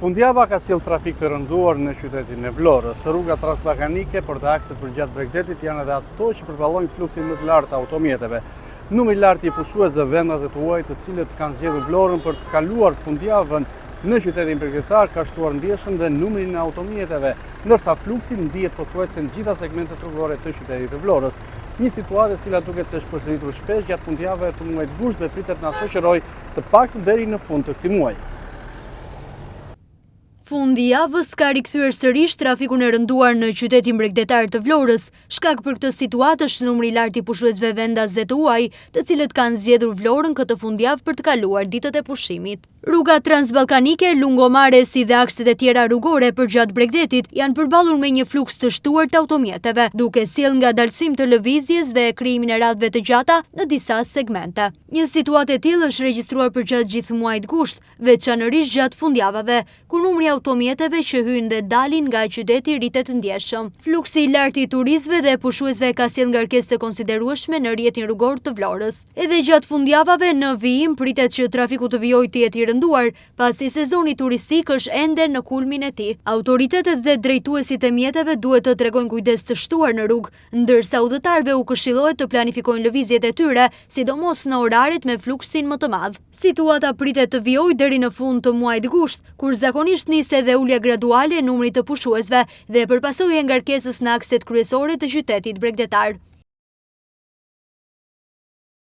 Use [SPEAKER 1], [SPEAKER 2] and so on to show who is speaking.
[SPEAKER 1] Fundjava ka sjellë trafik të rënduar në qytetin e Vlorës. Rruga transbalkanike për të akset përgjatë Bregdetit janë edhe ato që përballojnë fluksin më të lartë të automjeteve. Numri i lartë i pushuesve vendase të huaj të cilët kanë zgjedhur Vlorën për të kaluar fundjavën në qytetin bregdetar ka shtuar ndjeshëm dhe numrin e automjeteve, ndërsa fluksi ndihet pothuajse në gjitha segmentet rrugore të qytetit të Vlorës. Një situatë e cila duket se është përsëritur shpesh gjatë fundjavës të muajit gusht dhe pritet na shoqërojë të paktën deri në fund të këtij muaji.
[SPEAKER 2] Fundi javës ka rikthyer sërish trafikun e rënduar në qytetin bregdetar të Vlorës. Shkak për këtë situatë është numri i lartë i pushuesve vendas dhe të huaj, të cilët kanë zgjedhur Vlorën këtë fundjavë për të kaluar ditët e pushimit. Rruga transballkanike, lungomare si dhe akset e tjera rrugore përgjatë Bregdetit janë përballur me një fluks të shtuar të automjeteve, duke sjellë ngadalësim të lëvizjes dhe krijimin e radhëve të gjata në disa segmente. Një situatë e tillë është regjistruar përgjatë gjithë muajit gusht, veçanërisht gjatë fundjavave, kur numri i automjeteve që hyjnë dhe dalin nga qyteti rritet ndjeshëm. Fluksi i lartë i turistëve dhe pushuesve ka sjellë ngarkesë të konsiderueshme në rrjetin rrugor të Vlorës. Edhe gjatë fundjavave në vijim pritet që trafiku të vijojë të jetë i rënduar, pasi sezoni turistik është ende në kulmin e tij. Autoritetet dhe drejtuesit e mjeteve duhet të tregojnë kujdes të shtuar në rrugë, ndërsa udhëtarëve u këshillohet të planifikojnë lëvizjet e tyre, sidomos në oraret me fluksin më të madh. Situata pritet të vijojë deri në fund të muajit gusht, kur zakonisht nis edhe ulja graduale e numrit të pushuesve dhe përpasojë ngarkesës në akset kryesore të qytetit bregdetar.